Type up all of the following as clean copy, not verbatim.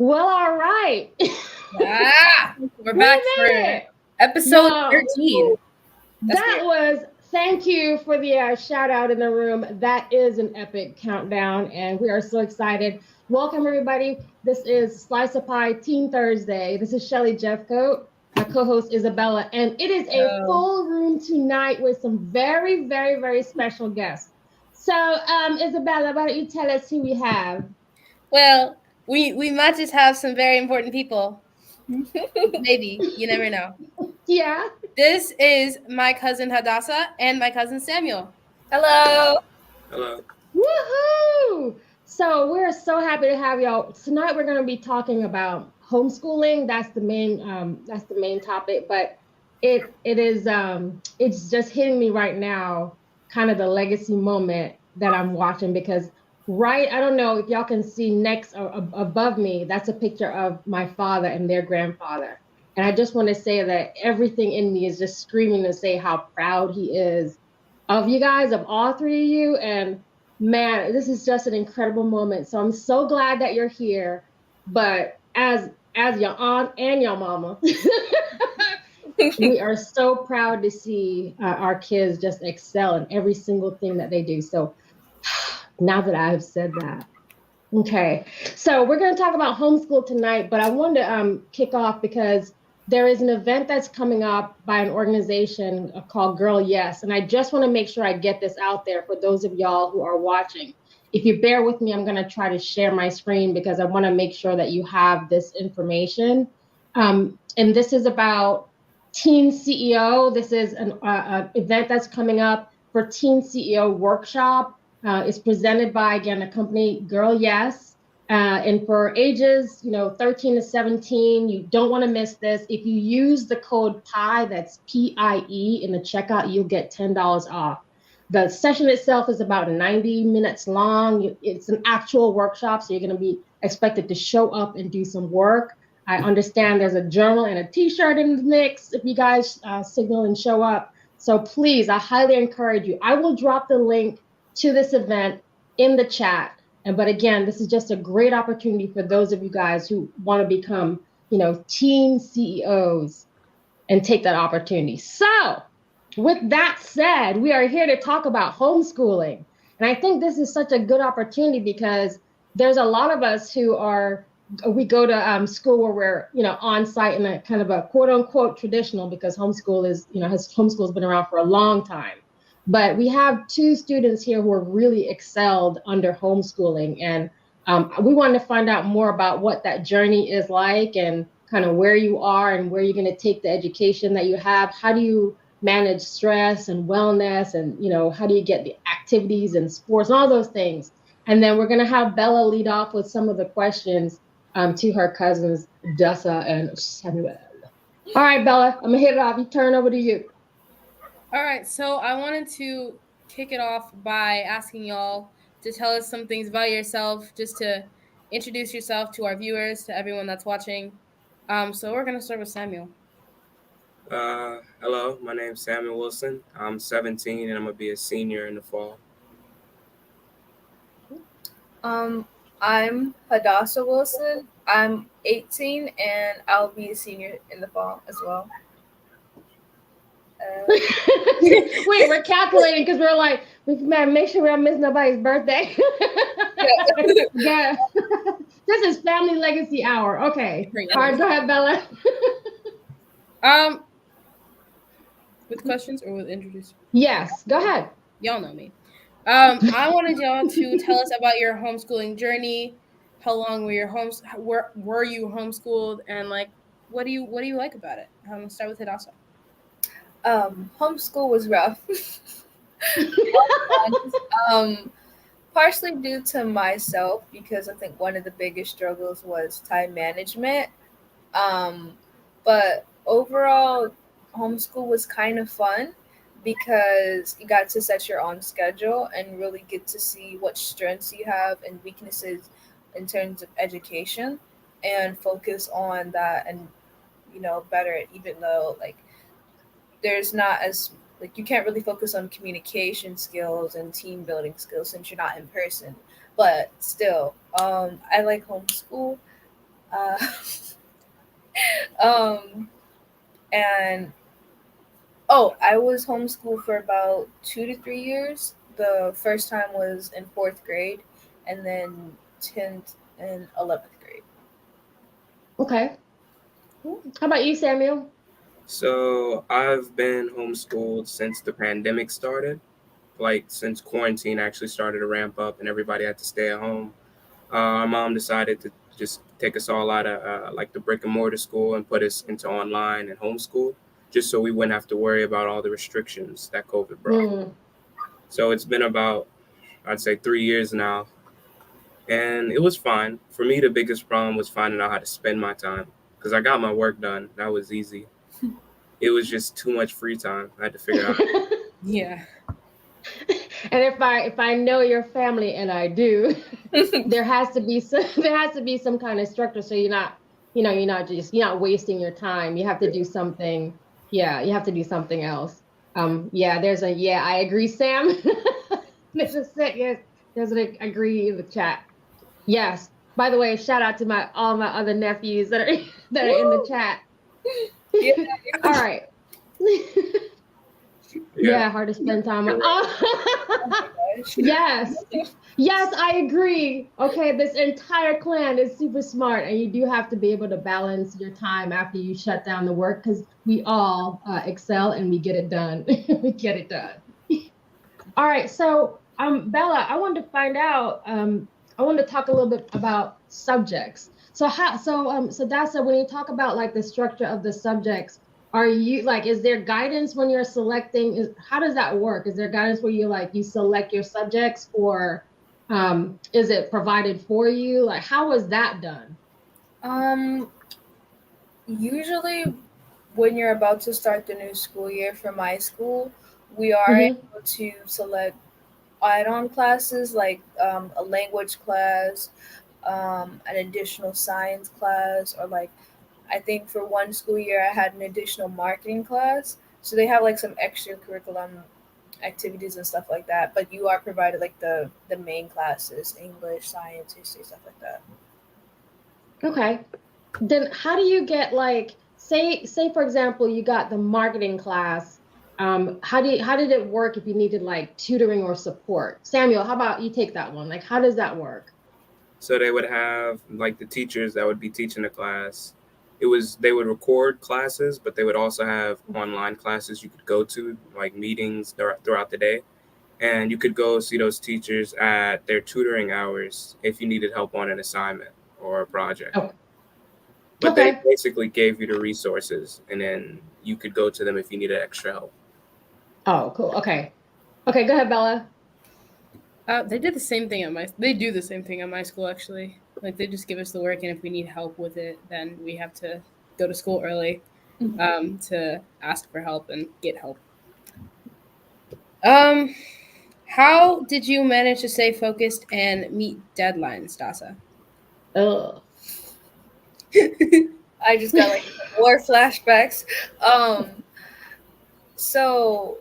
Well, all right. We're back for it. episode Y'all, 13. That's that was, thank you for the shout out in the room. That is an epic countdown, and we are so excited. Welcome, everybody. This is Slice of Pie Teen Thursday. This is Shelly Jeffcoat, my co host Isabella, and it is a full room tonight with some very, very, very special guests. So, Isabella, why don't you tell us who we have? Well, we might just have some very important people. Maybe. You never know. Yeah. This is my cousin Hadassah and my cousin Samuel. Hello. Hello. Woohoo! So we're so happy to have y'all. Tonight we're going to be talking about homeschooling. That's the main topic, but it is it's just hitting me right now, kind of the legacy moment that I'm watching because I don't know if y'all can see next or above me, that's a picture of my father and their grandfather. And I just want to say that everything in me is just screaming to say how proud he is of you guys, of all three of you. And man, this is just an incredible moment. So I'm so glad that you're here. But as your aunt and your mama, we are so proud to see our kids just excel in every single thing that they do. So now that I have said that, okay, so we're going to talk about homeschool tonight, but I wanted to kick off because there is an event that's coming up by an organization called Girl Yes, and I just want to make sure I get this out there for those of y'all who are watching. If you bear with me, I'm going to try to share my screen because I want to make sure that you have this information. And this is about Teen CEO. This is an event that's coming up for Teen CEO Workshop. It's presented by, again, a company, Girl Yes. And for ages, 13 to 17, you don't want to miss this. If you use the code P.I.E, that's P-I-E, in the checkout, you'll get $10 off. The session itself is about 90 minutes long. It's an actual workshop, so you're going to be expected to show up and do some work. I understand there's a journal and a t-shirt in the mix if you guys signal and show up. So please, I highly encourage you. I will drop the link to this event in the chat. But again, this is just a great opportunity for those of you guys who want to become, teen CEOs and take that opportunity. So with that said, we are here to talk about homeschooling. And I think this is such a good opportunity because there's a lot of us we go to school where we're, on site in a kind of a quote unquote traditional, because homeschool has been around for a long time. But we have two students here who are really excelled under homeschooling. And we wanted to find out more about what that journey is like and kind of where you are and where you're going to take the education that you have. How do you manage stress and wellness, and how do you get the activities and sports and all those things? And then we're going to have Bella lead off with some of the questions to her cousins Hadassah and Samuel. All right, Bella, I'm gonna hit it off. You turn over to you. All right, so I wanted to kick it off by asking y'all to tell us some things about yourself, just to introduce yourself to our viewers, to everyone that's watching. So we're gonna start with Samuel. Hello, my name's Samuel Wilson. I'm 17 and I'm gonna be a senior in the fall. I'm Hadassah Wilson. I'm 18 and I'll be a senior in the fall as well. Wait, we're calculating because we're like, man, make sure we don't miss nobody's birthday. Yeah. This is Family Legacy Hour. Okay. All right, go ahead, Bella. With questions or with introducing? Yes, go ahead. Y'all know me. I wanted y'all to tell us about your homeschooling journey. How long were you homeschooled, and what do you like about it? I'm gonna start with Hadassah. Homeschool was rough. Partially due to myself, because I think one of the biggest struggles was time management. But overall, homeschool was kind of fun because you got to set your own schedule and really get to see what strengths you have and weaknesses in terms of education and focus on that and better it, even though there's not as you can't really focus on communication skills and team building skills since you're not in person. But still, I like homeschool. Uh, um, and I was homeschooled for about 2 to 3 years. The first time was in fourth grade, and then 10th and 11th grade. Okay. How about you, Samuel? So I've been homeschooled since the pandemic started, like since quarantine actually started to ramp up and everybody had to stay at home. Our mom decided to just take us all out of like the brick and mortar school and put us into online and homeschool, just so we wouldn't have to worry about all the restrictions that COVID brought. Mm. So it's been about, I'd say, 3 years now, and it was fine. For me, the biggest problem was finding out how to spend my time because I got my work done. That was easy. It was just too much free time. I had to figure out. Yeah. And if I know your family, and I do, there has to be some kind of structure, so you're not, you're not wasting your time. You have to do something. Yeah, you have to do something else. Yeah, I agree, Sam. There's a set, yes, there's an agree in the chat. Yes. By the way, shout out to all my other nephews that are that are in the chat. Yeah. All right. Yeah, hard to spend time with. Yes. Yes, I agree. Okay, this entire clan is super smart, and you do have to be able to balance your time after you shut down the work, because we all excel and we get it done. We get it done. All right, so Bella, I wanted to find out. I wanted to talk a little bit about subjects. So Hadassah, when you talk about like the structure of the subjects, are you like, is there guidance when you're selecting? How does that work? Is there guidance where you select your subjects, or is it provided for you? Like, how was that done? Usually, when you're about to start the new school year for my school, we are Mm-hmm. able to select add-on classes like a language class, an additional science class, or like I think for one school year I had an additional marketing class. So they have like some extracurriculum activities and stuff like that. But you are provided like the main classes, English, science, history, stuff like that. Okay. Then how do you get like, say for example, you got the marketing class. How did it work if you needed like tutoring or support? Samuel, how about you take that one? Like, how does that work? So they would have like the teachers that would be teaching the class. They would record classes, but they would also have online classes you could go to, like meetings throughout the day. And you could go see those teachers at their tutoring hours if you needed help on an assignment or a project. Oh, But they okay. basically gave you the resources, and then you could go to them if you needed extra help. Oh, cool. Okay. Okay, go ahead, Bella. They did the same thing they do the same thing at my school, actually. Like, they just give us the work, and if we need help with it, then we have to go to school early to ask for help and get help. How did you manage to stay focused and meet deadlines, Dasa? Ugh. I just got like war flashbacks. So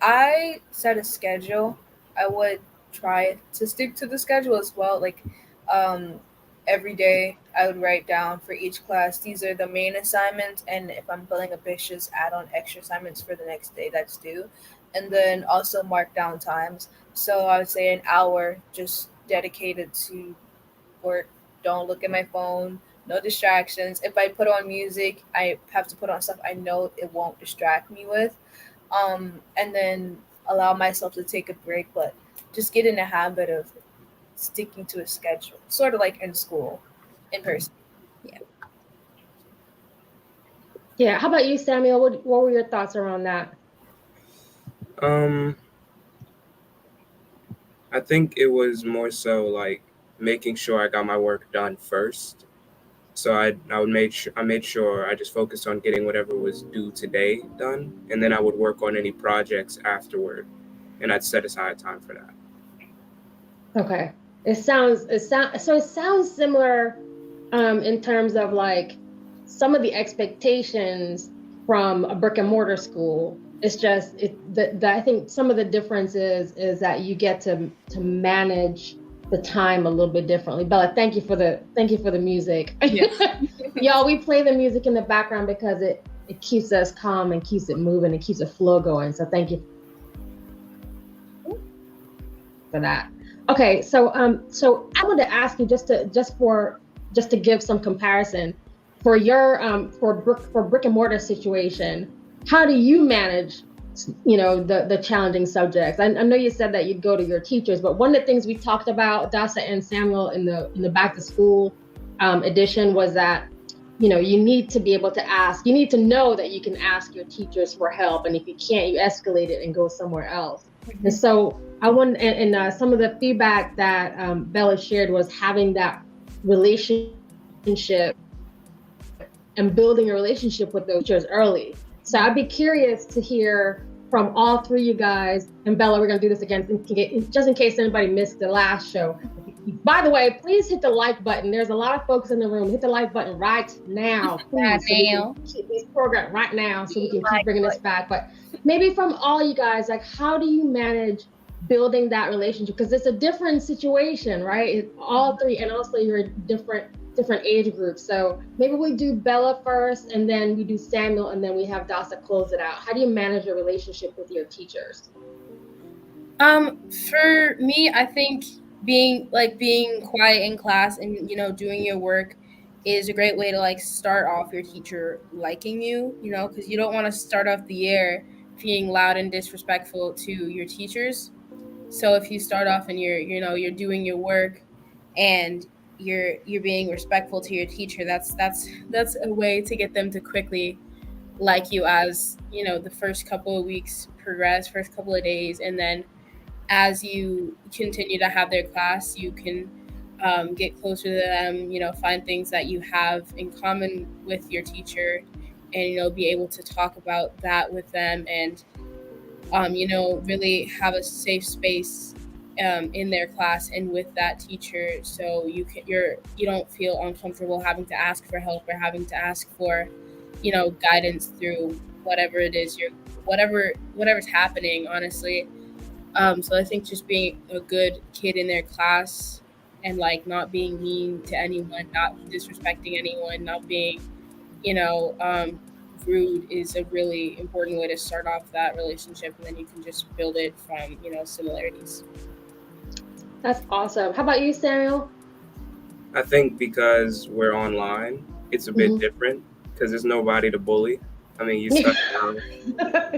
I set a schedule. I would try to stick to the schedule as well. Like um, every day, I would write down for each class, these are the main assignments, and if I'm feeling ambitious, add on extra assignments for the next day that's due. And then also mark down times. So I would say an hour just dedicated to work. Don't look at my phone. No distractions. If I put on music, I have to put on stuff I know it won't distract me with. And then allow myself to take a break, but just get in the habit of sticking to a schedule, sort of like in school, in person. Yeah. How about you, Samuel? What were your thoughts around that? Um, I think it was more so like making sure I got my work done first. So I made sure I just focused on getting whatever was due today done, and then I would work on any projects afterward, and I'd set aside time for that. Okay. It sounds similar in terms of like some of the expectations from a brick and mortar school. It's just I think some of the differences is that you get to manage the time a little bit differently. Bella, thank you for the music. Yes. Y'all, we play the music in the background because it keeps us calm and keeps it moving and keeps the flow going. So thank you for that. Okay, so I wanted to ask you just to give some comparison for your for brick and mortar situation. How do you manage, the challenging subjects? I know you said that you'd go to your teachers, but one of the things we talked about, Dasa and Samuel, in the back to school edition, was that you need to be able to ask. You need to know that you can ask your teachers for help, and if you can't, you escalate it and go somewhere else. And so I want, and some of the feedback that Bella shared was having that relationship and building a relationship with those teachers early. So I'd be curious to hear from all three of you guys. And Bella, we're going to do this again, just in case anybody missed the last show. By the way, please hit the like button. There's a lot of folks in the room. Hit the like button right now, please. So we can keep these programs right now, so we can keep bringing this back. But maybe from all you guys, like, how do you manage building that relationship? Because it's a different situation, right? All three, and also you're different age groups. So maybe we do Bella first, and then we do Samuel, and then we have Dasa close it out. How do you manage your relationship with your teachers? For me, I think being quiet in class and doing your work is a great way to start off your teacher liking you, because you don't want to start off the year being loud and disrespectful to your teachers. So if you start off and you're doing your work and you're being respectful to your teacher, that's a way to get them to quickly like you as the first couple of weeks progress, first couple of days, and then as you continue to have their class, you can get closer to them, find things that you have in common with your teacher, and be able to talk about that with them, and really have a safe space in their class and with that teacher, so you don't feel uncomfortable having to ask for help or having to ask for guidance through whatever it is whatever's happening, honestly. So I think just being a good kid in their class and not being mean to anyone, not disrespecting anyone, not being, you know, um, rude is a really important way to start off that relationship, and then you can just build it from similarities. That's awesome. How about you, Samuel? I think because we're online, it's a bit different because there's nobody to bully. I mean, you stuck around.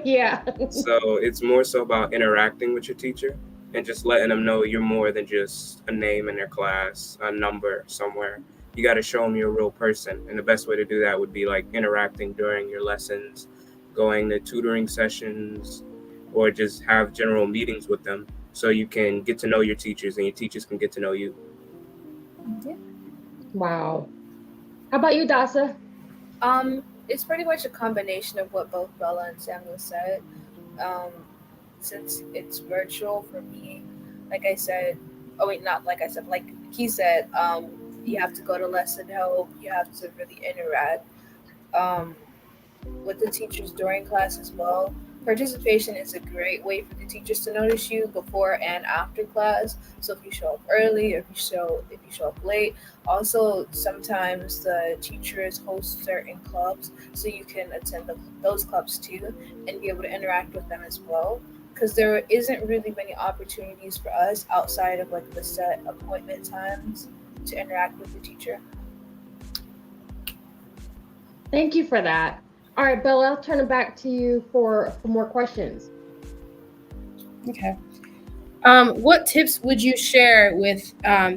Yeah. So it's more so about interacting with your teacher and just letting them know you're more than just a name in their class, a number somewhere. You got to show them you're a real person. And the best way to do that would be interacting during your lessons, going to tutoring sessions, or just have general meetings with them so you can get to know your teachers and your teachers can get to know you. Yeah. Wow. How about you, Dasa? It's pretty much a combination of what both Bella and Samuel said. Um, since it's virtual for me, like I said, oh wait, not like I said, like he said, you have to go to lesson help, you have to really interact um, with the teachers during class as well. Participation is a great way for the teachers to notice you before and after class. So if you show up early, or if you show up late. Also, sometimes the teachers host certain clubs, so you can attend those clubs too and be able to interact with them as well. Because there isn't really many opportunities for us outside of the set appointment times to interact with the teacher. Thank you for that. All right, Bella, I'll turn it back to you for more questions. Okay. What tips would you share with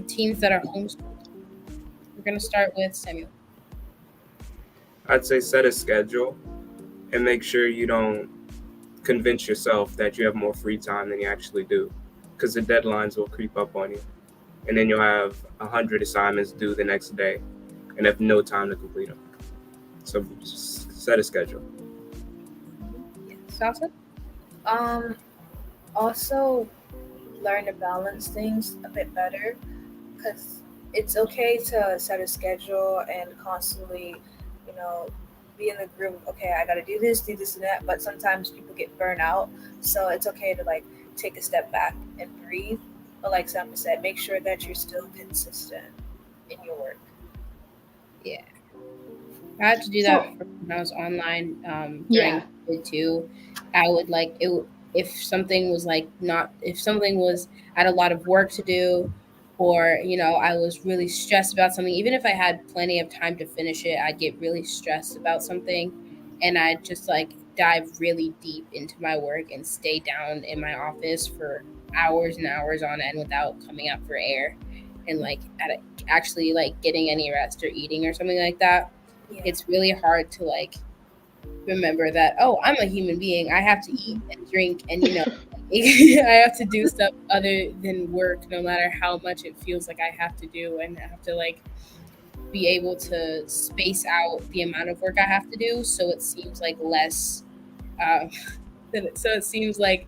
teens that are homeschooled? We're going to start with Samuel. I'd say set a schedule and make sure you don't convince yourself that you have more free time than you actually do, because the deadlines will creep up on you. And then you'll have 100 assignments due the next day and have no time to complete them. So just set a schedule. Sasa? Also learn to balance things a bit better, because it's okay to set a schedule and constantly, you know, be in the group. Okay, I got to do this, and that. But sometimes people get burnt out, so it's okay to take a step back and breathe But like Sam said, make sure that you're still consistent in your work. Yeah. I had to do So that when I was online during yeah. COVID too. I would like it if something was like not if something was I had a lot of work to do, or I was really stressed about something. Even if I had plenty of time to finish it, I'd get really stressed about something, and I'd just like dive really deep into my work and stay down in my office for hours and hours on end without coming out for air, and like actually like getting any rest or eating or something like that. Yeah. It's really hard to like remember that, oh, I'm a human being, I have to eat and drink, and I have to do stuff other than work, no matter how much it feels like I have to do, and I have to like be able to space out the amount of work I have to do, so it seems like less um, so it seems like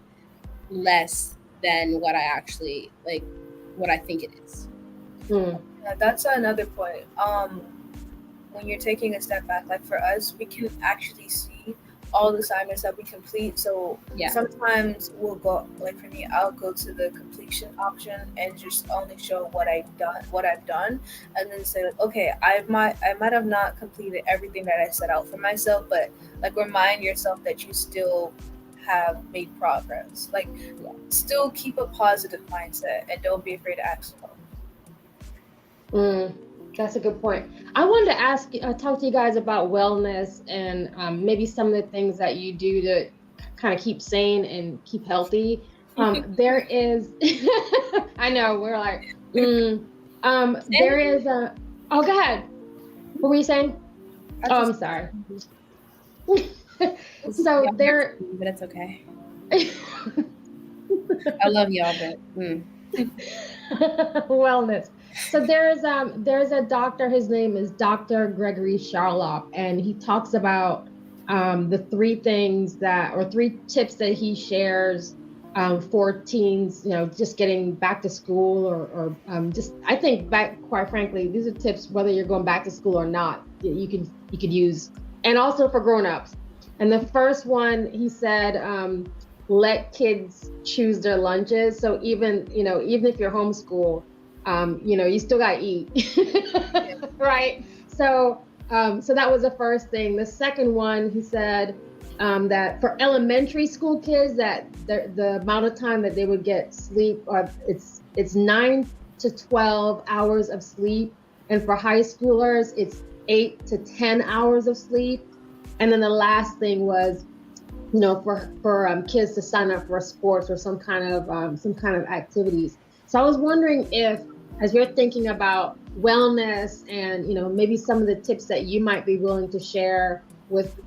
less than what I actually like what I think it is. Mm. Yeah, that's another point. When you're taking a step back, like for us, we can actually see all the assignments that we complete. So Yeah. sometimes we'll go, like for me, I'll go to the completion option and just only show what I've done, and then say, like, okay, I might have not completed everything that I set out for myself, but like remind yourself that you still have made progress. Like, still keep a positive mindset and don't be afraid to ask for help. Mm. That's a good point. I wanted to talk to you guys about wellness and maybe some of the things that you do to kind of keep sane and keep healthy. There is, I know we're like, there is a. Oh, go ahead. What were you saying? Oh, I'm sorry. So there, but it's okay. I love y'all, but wellness. So there's a doctor. His name is Dr. Gregory Charlock, and he talks about the three things that or three tips that he shares for teens. Just getting back to school or just I think back. Quite frankly, these are tips whether you're going back to school or not. That you could use, and also for grown-ups. And the first one he said. Let kids choose their lunches. So even if you're homeschool, you still gotta eat, right? So that was the first thing. The second one, he said that for elementary school kids, that the amount of time that they would get sleep, it's 9 to 12 hours of sleep, and for high schoolers, it's 8 to 10 hours of sleep. And then the last thing was for kids to sign up for sports or some kind of activities. So I was wondering if, as you're thinking about wellness and maybe some of the tips that you might be willing to share with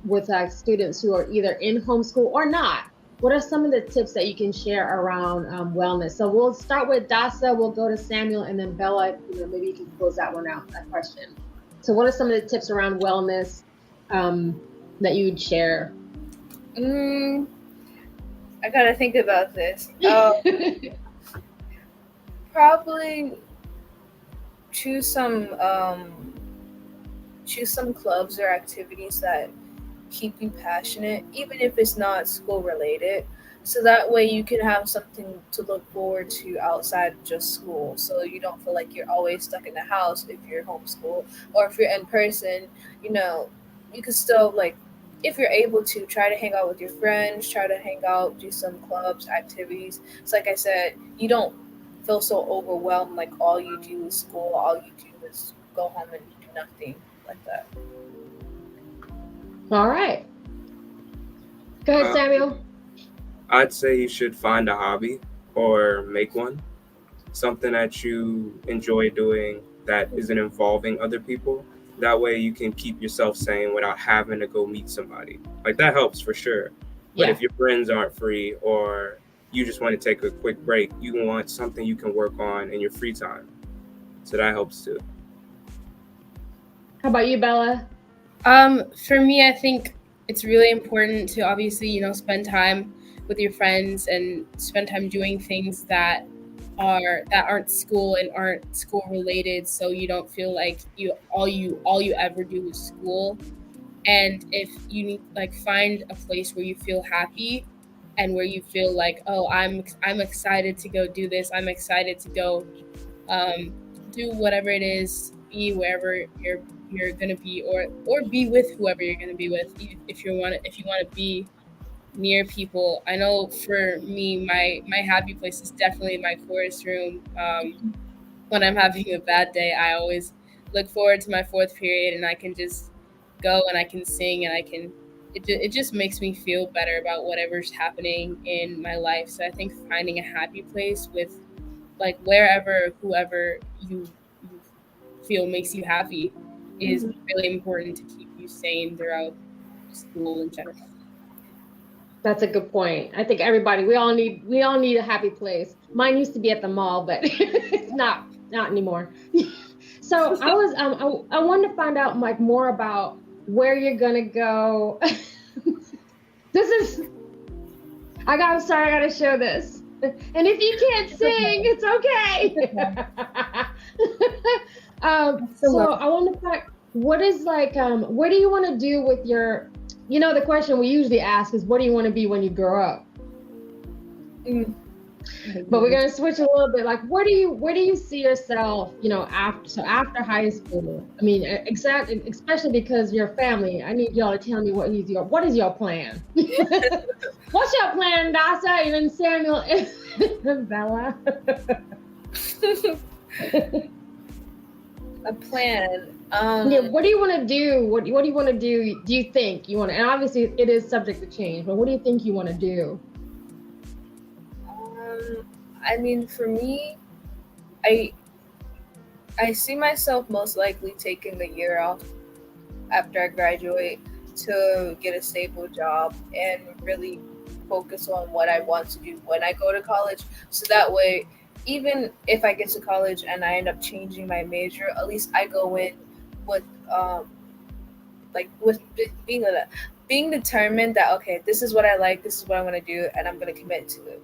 students who are either in homeschool or not, what are some of the tips that you can share around wellness? So we'll start with Dasa, we'll go to Samuel, and then Bella. Maybe you can close that one out, that question. So what are some of the tips around wellness that you would share? I gotta think about this. Probably choose some clubs or activities that keep you passionate, even if it's not school related. So that way you can have something to look forward to outside of just school. So you don't feel like you're always stuck in the house if you're homeschooled, or if you're in person, you can still, like, if you're able to, try to hang out with your friends, try to hang out, do some clubs, activities. So like I said, you don't feel so overwhelmed like all you do is school, all you do is go home and do nothing like that. All right. Go ahead, Samuel. I'd say you should find a hobby or make one, something that you enjoy doing that isn't involving other people. That way you can keep yourself sane without having to go meet somebody. Like, that helps for sure. But if your friends aren't free or you just want to take a quick break, you want something you can work on in your free time. So that helps too. How about you, Bella? For me, I think it's really important to obviously, spend time with your friends and spend time doing things that aren't school and aren't school related, so you don't feel like all you ever do is school. And if you need, like, find a place where you feel happy, and where you feel like, oh, I'm excited to go do this. I'm excited to go do whatever it is, be wherever you're gonna be, or be with whoever you're gonna be with. If you want to be near people. I know for me, my happy place is definitely my chorus room. When I'm having a bad day, I always look forward to my fourth period, and I can just go and I can sing, and I can. It just makes me feel better about whatever's happening in my life. So I think finding a happy place with, like, wherever, whoever you feel makes you happy is really important to keep you sane throughout school in general. That's a good point. I think we all need a happy place. Mine used to be at the mall, but it's not anymore. So I wanted to find out like more about where you're gonna go. I'm sorry, I gotta show this. And if you can't sing, it's okay. So I want to find what is like, what do you want to do with your, the question we usually ask is, what do you want to be when you grow up? But we're gonna switch a little bit. Like, where do you see yourself? After high school. I mean, exactly, especially because your family. I need y'all to tell me what is your plan? What's your plan, Hadassah? And then Samuel and Bella. A plan. Yeah, what do you want to do? What do you want to do? Do you think you want to? And obviously, it is subject to change. But what do you think you want to do? I mean, for me, I see myself most likely taking the year off after I graduate to get a stable job and really focus on what I want to do when I go to college. So that way, even if I get to college and I end up changing my major, at least I go in with with being determined that, okay, this is what I like, this is what I'm gonna do, and I'm gonna commit to it.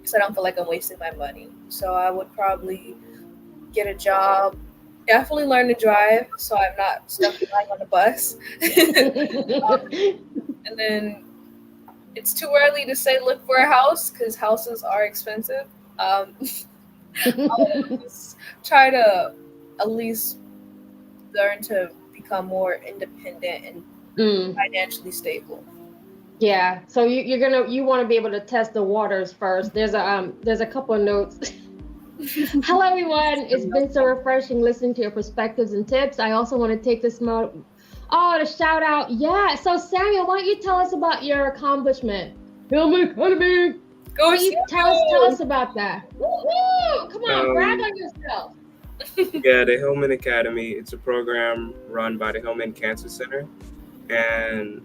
So I don't feel like I'm wasting my money. So I would probably get a job, definitely learn to drive, so I'm not stuck flying on the bus. And then it's too early to say look for a house because houses are expensive. I'll just try to at least learn to become more independent and financially stable. Yeah, so you want to be able to test the waters first. There's a couple of notes. Hello everyone, it's been so refreshing listening to your perspectives and tips. I also want to take this moment. Oh, to shout out. Yeah, so Samuel, why don't you tell us about your accomplishment? Film Academy. Go tell us about that. Woo-hoo! Come on, brag on yourself. Yeah, the Hillman Academy, it's a program run by the Hillman Cancer Center, and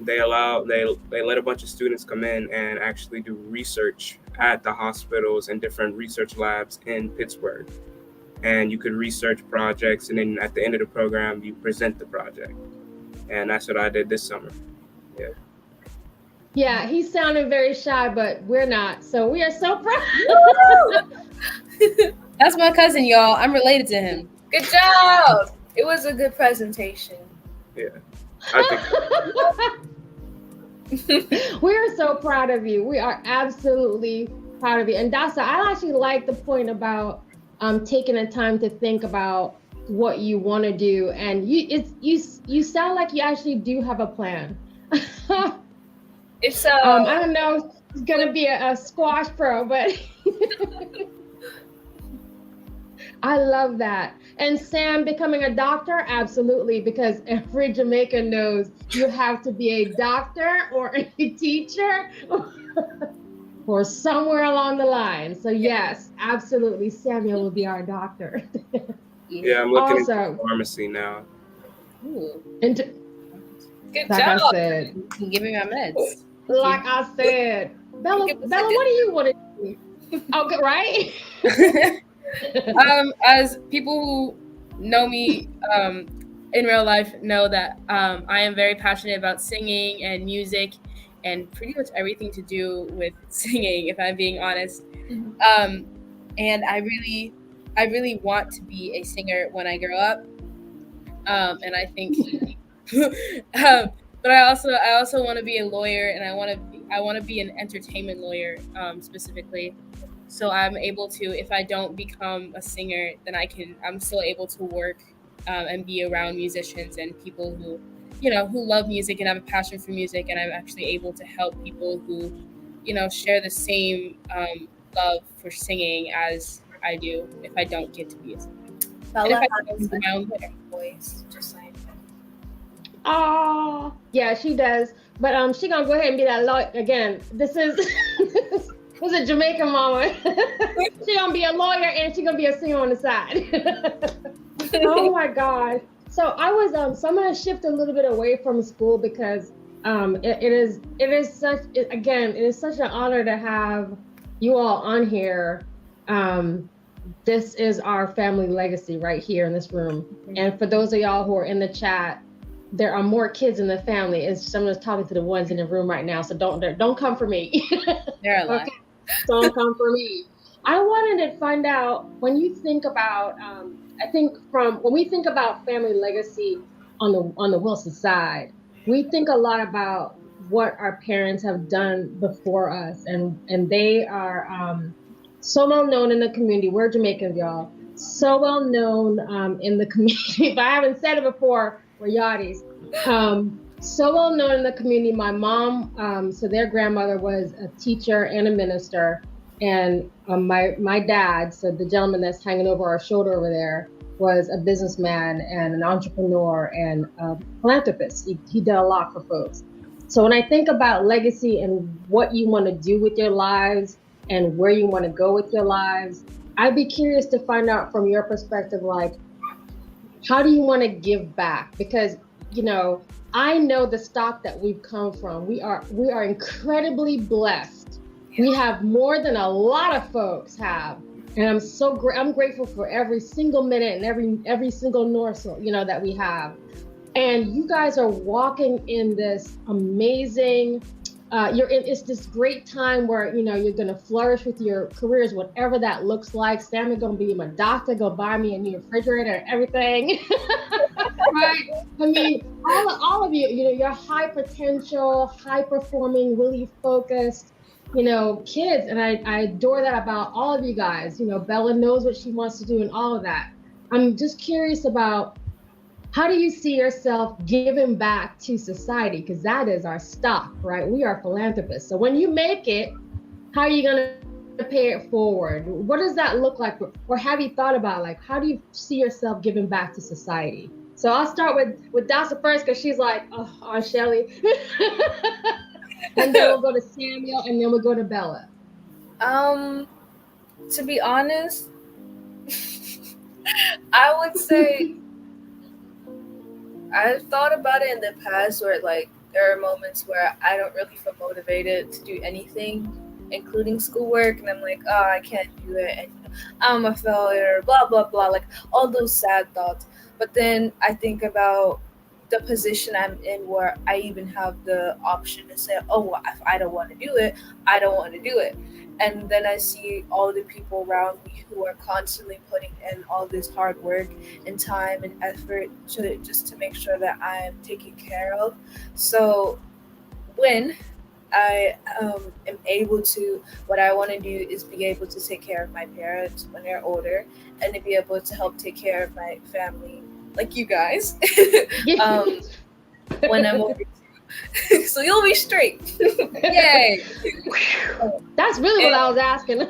they let a bunch of students come in and actually do research at the hospitals and different research labs in Pittsburgh. And you could research projects, and then at the end of the program, you present the project. And that's what I did this summer. Yeah. Yeah, he sounded very shy, but we're not. So we are so proud. That's my cousin, y'all. I'm related to him. Good job. It was a good presentation. Yeah. I think We are so proud of you. We are absolutely proud of you. And Hadassah, I actually like the point about taking the time to think about what you want to do, and you sound like you actually do have a plan. It's I don't know if it's gonna be a squash pro, but I love that. And Sam, becoming a doctor, absolutely, because every Jamaican knows you have to be a doctor or a teacher or somewhere along the line. So yes, absolutely, Samuel will be our doctor. Yeah, I'm looking into pharmacy now. Ooh. And good like job. I said, Give me my meds. like I said, Bella, what do you want to do? Okay, right? As people who know me in real life know that I am very passionate about singing and music and pretty much everything to do with singing, if I'm being honest. And I really want to be a singer when I grow up. And I think But I also want to be a lawyer, and I want to be an entertainment lawyer, specifically. So I'm able to, if I don't become a singer, then I'm still able to work, and be around musicians and people who, who love music and have a passion for music, and I'm actually able to help people who, share the same, love for singing as I do. If I don't get to be a singer, and Bella if I has don't be my own a lawyer. voice, just saying. Oh, yeah, she does. But she gonna go ahead and be that lawyer again. This is this is a Jamaican mama. She gonna be a lawyer and she gonna be a singer on the side. Oh my God. So I'm gonna shift a little bit away from school because it is such an honor to have you all on here. This is our family legacy right here in this room. And for those of y'all who are in the chat, there are more kids in the family. And someone's talking to the ones in the room right now. So don't come for me. There are a lot. Okay, don't come for me. I wanted to find out when you think about, when we think about family legacy on the Wilson side, we think a lot about what our parents have done before us, and they are so well known in the community. We're Jamaicans, y'all. So well known in the community. If I haven't said it before, we're Yachties. So well known in the community. My mom, so their grandmother was a teacher and a minister, and my dad, so the gentleman that's hanging over our shoulder over there, was a businessman and an entrepreneur and a philanthropist. He did a lot for folks. So when I think about legacy and what you want to do with your lives and where you want to go with your lives, I'd be curious to find out from your perspective, like, how do you want to give back? Because, I know the stock that we've come from. We are incredibly blessed. We have more than a lot of folks have. And I'm grateful for every single minute and every single morsel, that we have. And you guys are walking in this amazing, it's this great time where, you're going to flourish with your careers, whatever that looks like. Sammy's going to be my doctor, go buy me a new refrigerator and everything. Right? I mean, all of you, you're high potential, high performing, really focused, kids. And I adore that about all of you guys. Bella knows what she wants to do and all of that. I'm just curious about, how do you see yourself giving back to society? Because that is our stock, right? We are philanthropists. So when you make it, how are you going to pay it forward? What does that look like? Or have you thought about, like, how do you see yourself giving back to society? So I'll start with Dasa first, because she's like, oh, Aunt Shelly. And then we'll go to Samuel, and then we'll go to Bella. To be honest, I would say I've thought about it in the past where, like, there are moments where I don't really feel motivated to do anything, including schoolwork, and I'm like, oh, I can't do it, and I'm a failure, blah, blah, blah, like all those sad thoughts. But then I think about the position I'm in where I even have the option to say, oh, well, if I don't want to do it, I don't want to do it. And then I see all the people around me who are constantly putting in all this hard work and time and effort to make sure that I'm taken care of. So when I am able to, what I want to do is be able to take care of my parents when they're older, and to be able to help take care of my family, like you guys, when I'm older. So you'll be straight. Yay. That's really what I was asking.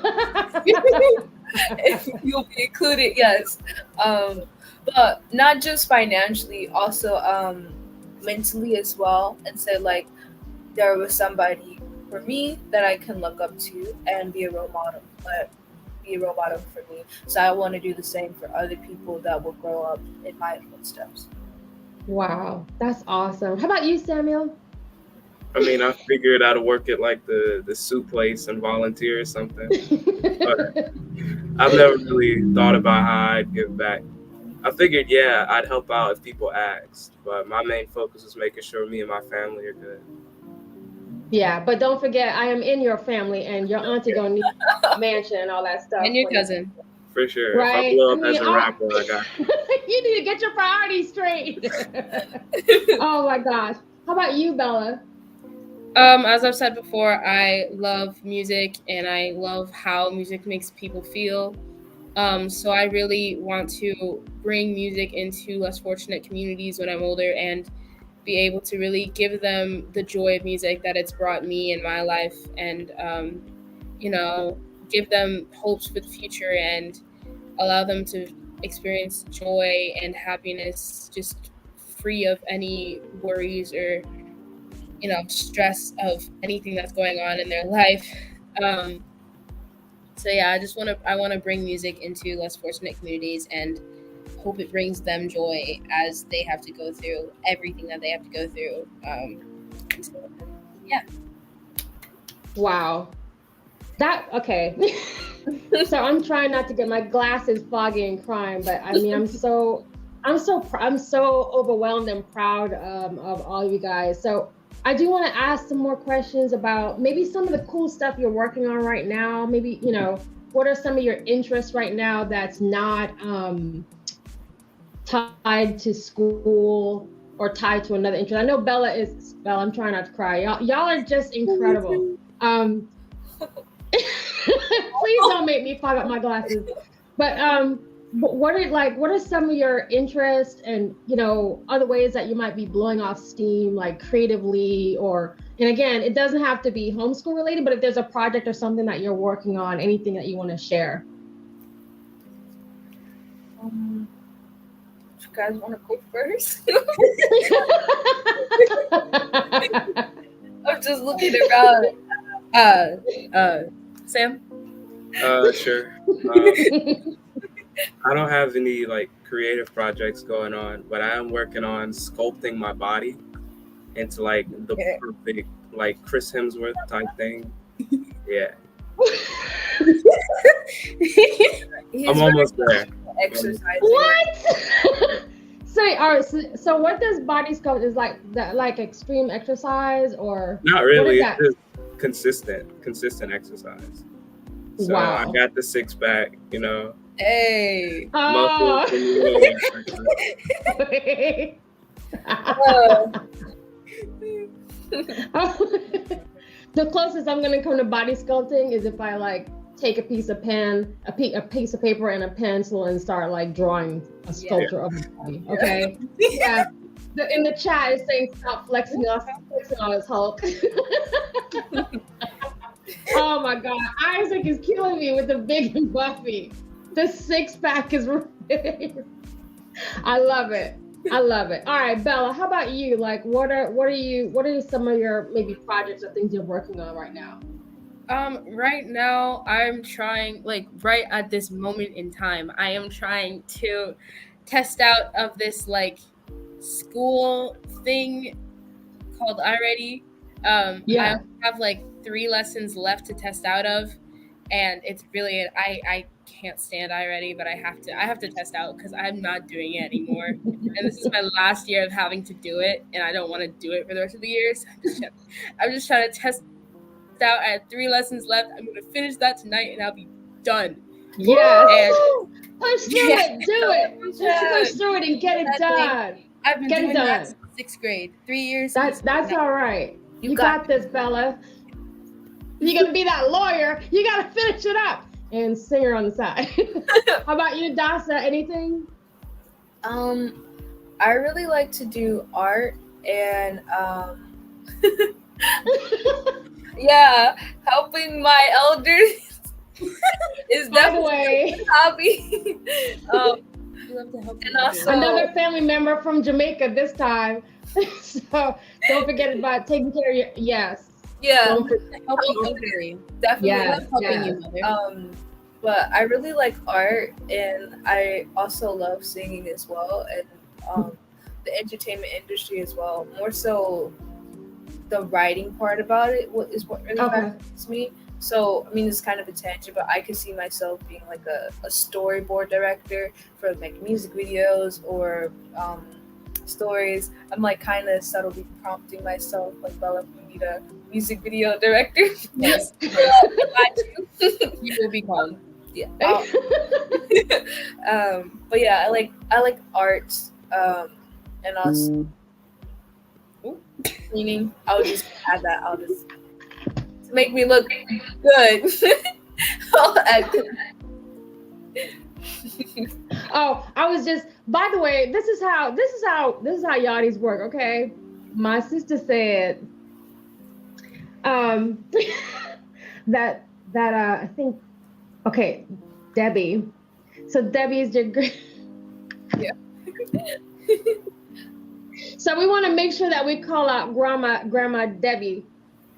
If you'll be included, yes. But not just financially, also mentally as well. And so, like, there was somebody for me that I can look up to and be a role model for me. So I want to do the same for other people that will grow up in my footsteps. Wow, that's awesome. How about you, Samuel? I mean, I figured I'd work at like the soup place and volunteer or something. But I've never really thought about how I'd give back. I figured, yeah, I'd help out if people asked, but my main focus was making sure me and my family are good. Yeah, but don't forget, I am in your family, and your auntie gonna need a mansion and all that stuff. And your cousin. For sure. Right? If I blow up as a rapper, I got you need to get your priorities straight. Oh my gosh. How about you, Bella? As I've said before, I love music and I love how music makes people feel. So I really want to bring music into less fortunate communities when I'm older and be able to really give them the joy of music that it's brought me in my life, and you know, give them hopes for the future and allow them to experience joy and happiness just free of any worries or stress of anything that's going on in their life. um, so yeah, I want to bring music into less fortunate communities and hope it brings them joy as they have to go through everything that they have to go through. So, yeah. Wow. That okay. So I'm trying not to get my glasses foggy and crying, but I mean I'm so overwhelmed and proud of all you guys. So I do want to ask some more questions about maybe some of the cool stuff you're working on right now. Maybe, what are some of your interests right now that's not tied to school or tied to another interest? I know Bella, I'm trying not to cry. Y'all are just incredible. Please don't make me fog up my glasses. But what are some of your interests and other ways that you might be blowing off steam, like creatively, and again, it doesn't have to be homeschool related, but if there's a project or something that you're working on, anything that you want to share. You guys want to go first? I'm just looking around. Sam? Sure. I don't have any like creative projects going on, but I am working on sculpting my body into like the perfect like Chris Hemsworth type thing. Yeah. I'm almost there. Exercising. What? So what does body sculpt is like that, like extreme exercise or not really? It's just consistent exercise. So wow. I got the 6-pack, Hey. Oh. The closest I'm gonna come to body sculpting is if I like take a piece of piece of paper and a pencil and start like drawing a sculpture of the body. Okay. Yeah. In the chat is saying stop flexing on his Hulk. Oh my God, Isaac is killing me with the big and buffy. The 6-pack is I love it. All right, Bella, how about you? Like, what are some of your maybe projects or things you're working on right now? Right now I'm trying, like right at this moment in time, I am trying to test out of this like school thing called iReady. I have like 3 lessons left to test out of, and it's brilliant. I can't stand iReady, but I have to test out because I'm not doing it anymore. And this is my last year of having to do it, and I don't want to do it for the rest of the year. So I'm just trying to test out. I have 3 lessons left. I'm gonna finish that tonight, and I'll be done. Yes. Push through it. Do it. Just push through it and get it done. I've been doing that since 6th grade. 3 years. That's all right. You got this, Bella. You're gonna be that lawyer. You gotta finish it up and sing her on the side. How about you, Hadassah? Anything? I really like to do art and yeah, helping my elders is definitely a hobby. And also another family member from Jamaica this time. So don't forget about taking care of your helping definitely helping you, mother. But I really like art, and I also love singing as well, and the entertainment industry as well. More so, the writing part about it is what really fascinates me. So, I mean, it's kind of a tangent, but I could see myself being like a storyboard director for like music videos or stories. I'm like kind of subtly prompting myself, like, Bella, you need a music video director. Yes. You will be called. Yeah. But yeah, I like art, and also Cleaning. I'll just add that. I'll just to make me look good. I'll add Oh, I was just. By the way, this is how yachties work. Okay, my sister said um that I think, okay, Debbie. So Debbie is your Yeah. So we want to make sure that we call out Grandma Debbie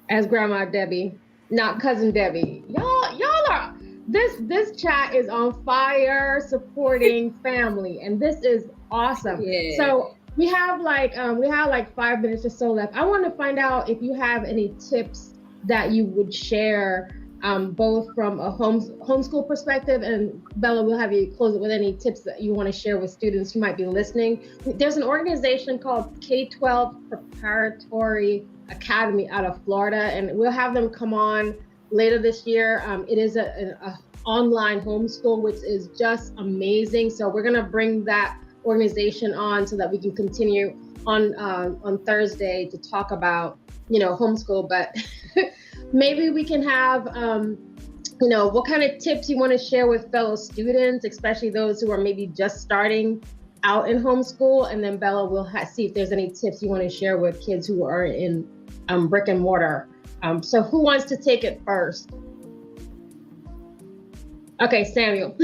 as Grandma Debbie, not Cousin Debbie. Y'all are this chat is on fire supporting family, and this is awesome. Yeah. So we have like 5 minutes or so left. I want to find out if you have any tips that you would share, both from a homeschool perspective, and Bella, we'll have you close it with any tips that you want to share with students who might be listening. There's an organization called K-12 Preparatory Academy out of Florida, and we'll have them come on later this year. It is a online homeschool, which is just amazing. So we're gonna bring that organization on so that we can continue on Thursday to talk about homeschool. But maybe we can have what kind of tips you want to share with fellow students, especially those who are maybe just starting out in homeschool, and then Bella will see if there's any tips you want to share with kids who are in brick and mortar. So who wants to take it first? Okay, Samuel.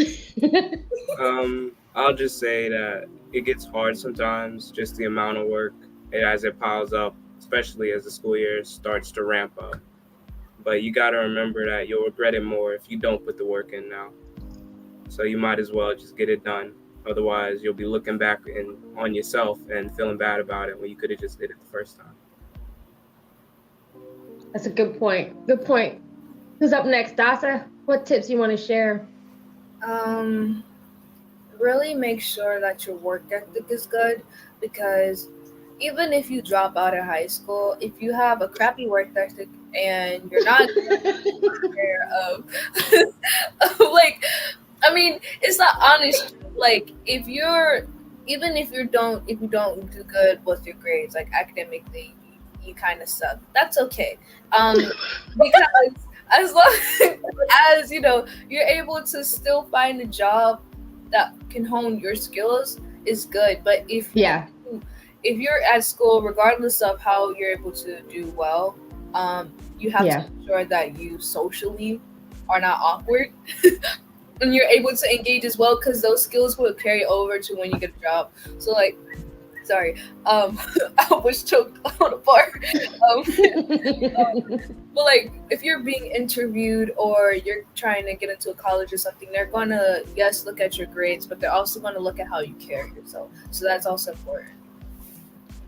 I'll just say that it gets hard sometimes, just the amount of work as it piles up, especially as the school year starts to ramp up. But you got to remember that you'll regret it more if you don't put the work in now. So you might as well just get it done. Otherwise, you'll be looking back on yourself and feeling bad about it when you could have just did it the first time. That's a good point. Good point. Who's up next? Dasa, what tips you want to share? Really make sure that your work ethic is good, because even if you drop out of high school, if you have a crappy work ethic and you're not aware of like, I mean, it's not honest. Like, if you don't do good with your grades, like academically, you kind of suck. That's okay. Because as long as you're able to still find a job that can hone your skills, is good. But if you're at school, regardless of how you're able to do well, you have to make sure that you socially are not awkward and you're able to engage as well, because those skills will carry over to when you get a job. So like, sorry, I was choked on a bar. But like, if you're being interviewed or you're trying to get into a college or something, they're gonna look at your grades, but they're also gonna look at how you carry yourself. So that's also important.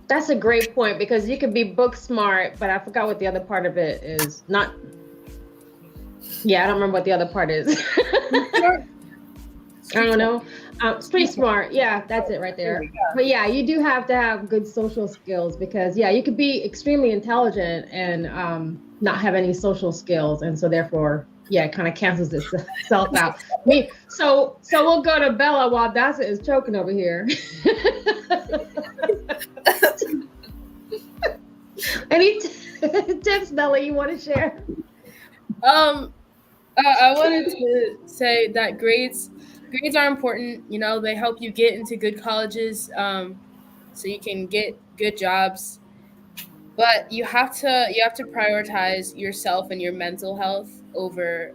That's a great point, because you could be book smart, but I forgot what the other part of it is. I don't remember what the other part is. I don't know. Street smart. Yeah, that's it right there. But yeah, you do have to have good social skills, because you could be extremely intelligent and not have any social skills. And so therefore, it kind of cancels itself out. So we'll go to Bella while Dasa is choking over here. Any tips, Bella, you want to share? I wanted to say that grades are important. They help you get into good colleges, so you can get good jobs. But you have to prioritize yourself and your mental health over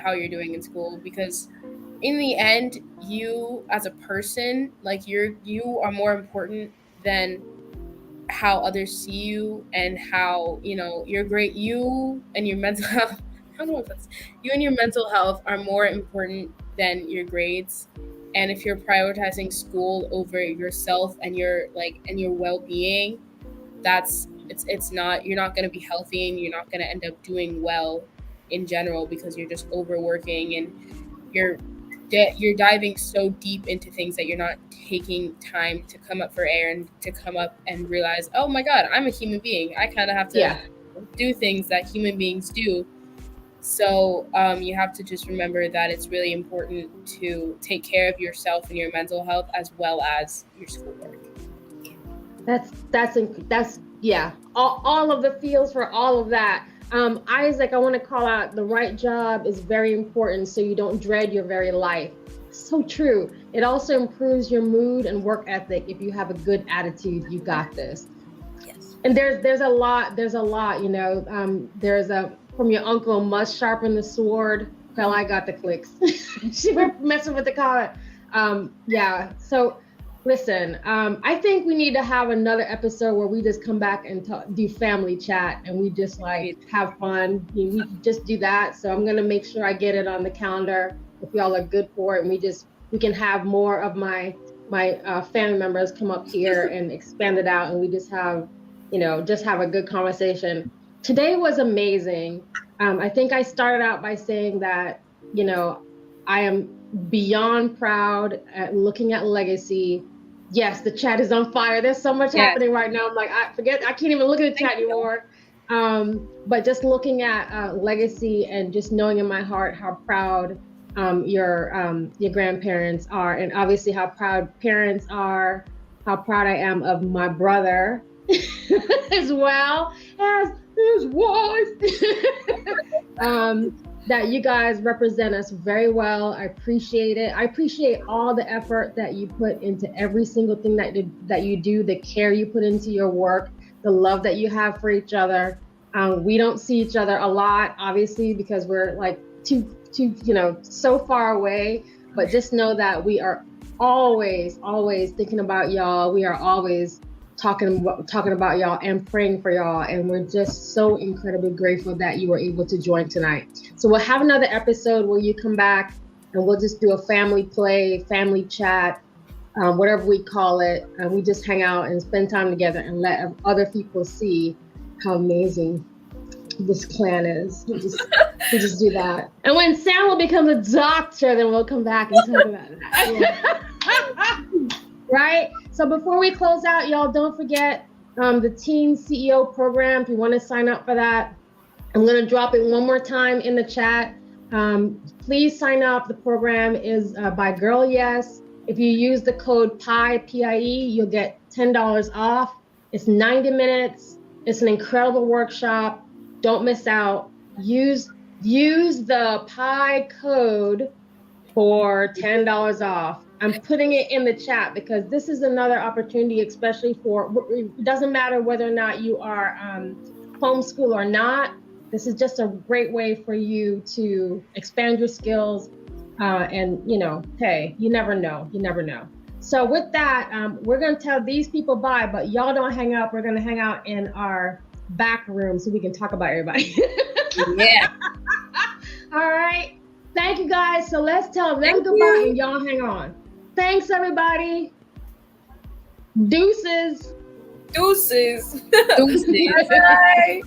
how you're doing in school, because in the end, you as a person, like you are more important than how others see you, and how you're great. You and your mental health. I don't know if that's you and your mental health are more important than your grades. And if you're prioritizing school over yourself and your well-being, you're not going to be healthy, and you're not going to end up doing well in general, because you're just overworking and you're diving so deep into things that you're not taking time to come up for air and to come up and realize, oh my God, I'm a human being. I kind of have to do things that human beings do. So you have to just remember that it's really important to take care of yourself and your mental health as well as your schoolwork. That's yeah, all of the feels for all of that. Isaac, I want to call out the right job is very important so you don't dread your very life. So true. It also improves your mood and work ethic. If you have a good attitude, you got this. Yes. And there's a lot, you know. There's a from your uncle must sharpen the sword. Well, I got the clicks. She were messing with the comment. Yeah. So listen, I think we need to have another episode where we just come back and do family chat and we just like have fun. We just do that. So I'm gonna make sure I get it on the calendar if y'all are good for it, and we can have more of my family members come up here and expand it out, and we just have, you know, just have a good conversation. Today was amazing. I think I started out by saying that, you know, I am beyond proud at looking at legacy. Yes, the chat is on fire. There's so much happening right now. I'm like, I can't even look at the chat anymore. But just looking at legacy and just knowing in my heart how proud your grandparents are, and obviously how proud parents are, how proud I am of my brother as well as his wife. That you guys represent us very well. I appreciate it. I appreciate all the effort that you put into every single thing that you do, the care you put into your work, the love that you have for each other. We don't see each other a lot, obviously, because we're like too, you know, so far away. But just know that we are always thinking about y'all. We are always talking about y'all and praying for y'all, and we're just so incredibly grateful that you were able to join tonight. So we'll have another episode where you come back and we'll just do a family play, family chat, whatever we call it, and we just hang out and spend time together and let other people see how amazing this clan is. We just do that. And when Sam will become a doctor, then we'll come back and talk about that. Yeah. Right? So before we close out, y'all, don't forget the Teen CEO program. If you want to sign up for that, I'm going to drop it one more time in the chat. Please sign up. The program is by Girl Yes. If you use the code P.I.E, P-I-E, you'll get $10 off. It's 90 minutes. It's an incredible workshop. Don't miss out. Use the P.I.E code for $10 off. I'm putting it in the chat because this is another opportunity, especially for, it doesn't matter whether or not you are homeschool or not. This is just a great way for you to expand your skills. And, you know, hey, you never know. So with that, we're going to tell these people bye, but y'all don't hang up. We're going to hang out in our back room so we can talk about everybody. Yeah. All right. Thank you guys. So let's tell them goodbye and y'all hang on. Thanks, everybody. Deuces. Deuces. Deuces. Bye.